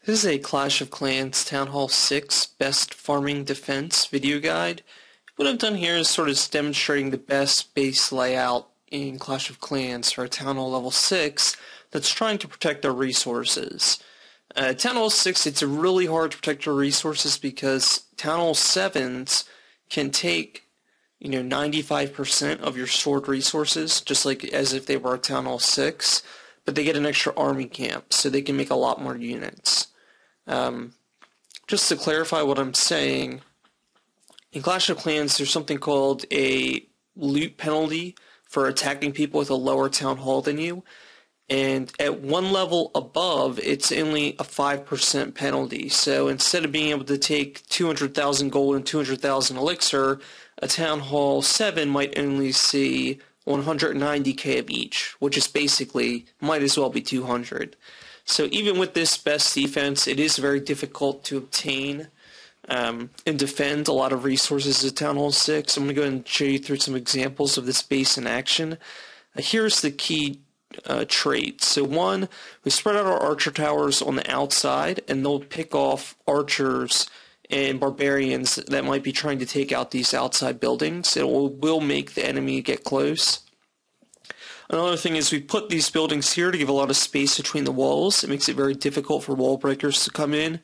This is a Clash of Clans Town Hall 6 Best Farming Defense video guide. What I've done here is sort of demonstrating the best base layout in Clash of Clans for a Town Hall level 6 that's trying to protect their resources. Town Hall 6, it's really hard to protect your resources because Town Hall 7s can take 95% of your stored resources, just like as if they were a Town Hall 6, but they get an extra army camp, so they can make a lot more units. Just to clarify what I'm saying, in Clash of Clans there's something called a loot penalty for attacking people with a lower town hall than you, and at one level above it's only a 5% penalty. So instead of being able to take 200,000 gold and 200,000 elixir, a Town Hall 7 might only see 190k of each, which is basically, might as well be 200. So even with this best defense, it is very difficult to obtain and defend a lot of resources at Town Hall 6. I'm going to go ahead and show you through some examples of this base in action. Here's the key traits. So one, we spread out our archer towers on the outside, and they'll pick off archers and barbarians that might be trying to take out these outside buildings. It will make the enemy get close. Another thing is we put these buildings here to give a lot of space between the walls. It makes it very difficult for wall breakers to come in.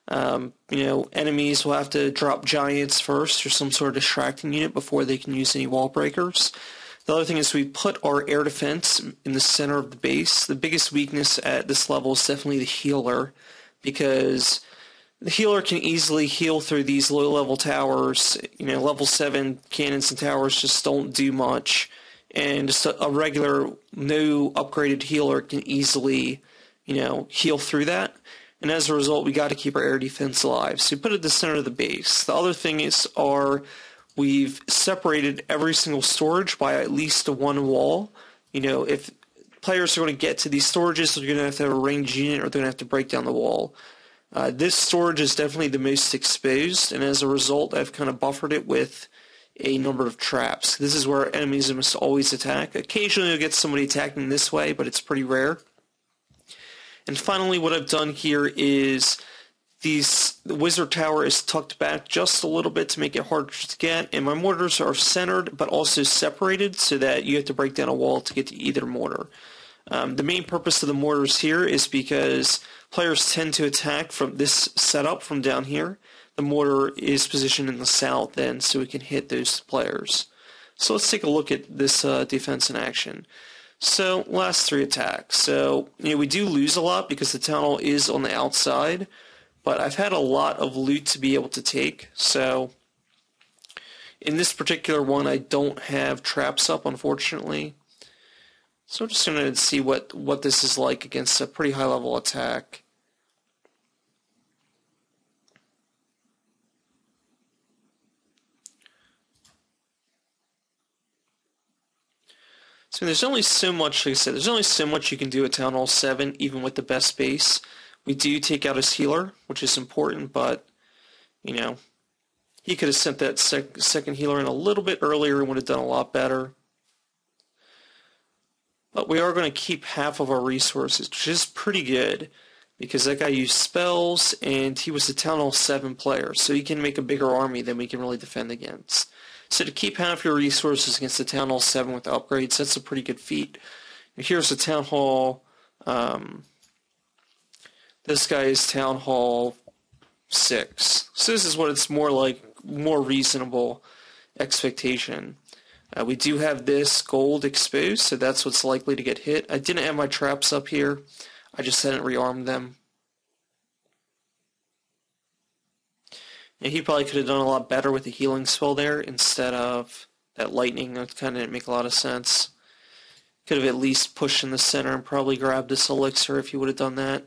Enemies will have to drop giants first or some sort of distracting unit before they can use any wall breakers. The other thing is we put our air defense in the center of the base. The biggest weakness at this level is definitely the healer, because the healer can easily heal through these low-level towers. Level 7 cannons and towers just don't do much. And just a regular, no upgraded healer can easily, heal through that. And as a result, we got to keep our air defense alive. So we put it at the center of the base. The other thing is we've separated every single storage by at least one wall. If players are going to get to these storages, they're going to have a ranged unit, or they're going to have to break down the wall. This storage is definitely the most exposed, and as a result, I've kind of buffered it with a number of traps. This is where enemies must always attack. Occasionally you'll get somebody attacking this way, but it's pretty rare. And finally, what I've done here is the wizard tower is tucked back just a little bit to make it harder to get, and my mortars are centered but also separated so that you have to break down a wall to get to either mortar. The main purpose of the mortars here is because players tend to attack from this setup from down here. The mortar is positioned in the south then, so we can hit those players. So let's take a look at this defense in action. So last three attacks. So we do lose a lot because the town hall is on the outside, but I've had a lot of loot to be able to take. So in this particular one, I don't have traps up, unfortunately. So I'm just going to see what this is like against a pretty high level attack. So there's only so much, like I said, there's only so much you can do at Town Hall 7, even with the best base. We do take out his healer, which is important, but, he could have sent that second healer in a little bit earlier and would have done a lot better. But we are going to keep half of our resources, which is pretty good, because that guy used spells, and he was a Town Hall 7 player, so he can make a bigger army than we can really defend against. So to keep half your resources against the Town Hall 7 with upgrades, that's a pretty good feat. And here's the Town Hall. This guy is Town Hall 6. So this is what it's more like, more reasonable expectation. We do have this gold exposed, so that's what's likely to get hit. I didn't have my traps up here. I just hadn't rearmed them. And he probably could have done a lot better with the healing spell there instead of that lightning. That kind of didn't make a lot of sense. Could have at least pushed in the center and probably grabbed this elixir if he would have done that.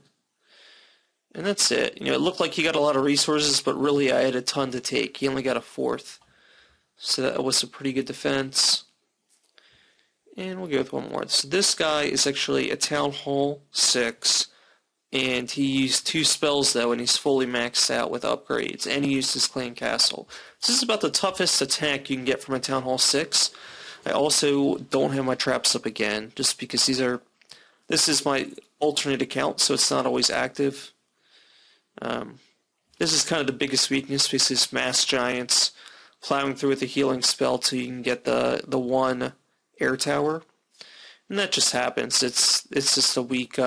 And that's it. It looked like he got a lot of resources, but really I had a ton to take. He only got a fourth. So that was a pretty good defense. And we'll go with one more. So this guy is actually a Town Hall 6. And he used 2 spells, though, and he's fully maxed out with upgrades. And he used his clan castle. This is about the toughest attack you can get from a Town Hall 6. I also don't have my traps up again, just because this is my alternate account, so it's not always active. This is kind of the biggest weakness, because it's mass giants plowing through with a healing spell till you can get the one air tower. And that just happens. It's just a weak,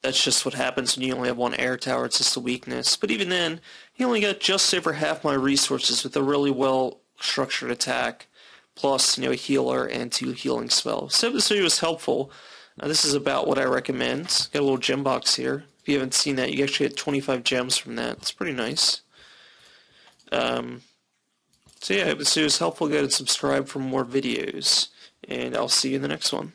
that's just what happens when you only have one air tower. It's just a weakness. But even then, he only got just over half my resources with a really well-structured attack, plus, a healer and 2 healing spells. So this video was helpful. This is about what I recommend. Got a little gem box here. If you haven't seen that, you actually get 25 gems from that. It's pretty nice. So yeah, I hope this video was helpful. Go ahead and subscribe for more videos, and I'll see you in the next one.